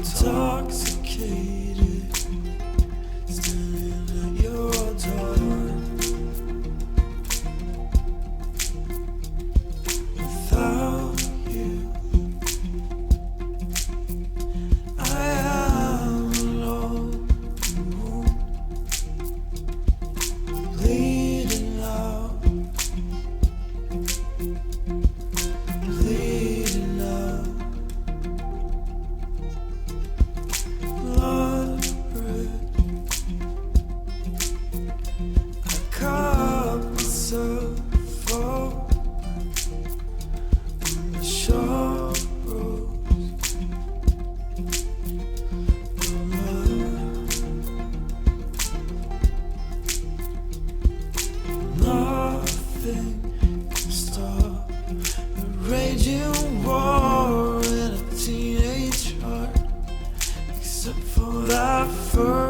intoxicated, standing at your door. Without you, I am alone, bleeding out, bleeding out. Blood red, I cut myself off on the sharp roads of love. Nothing can stop the raging war in a teenage heart, except for that first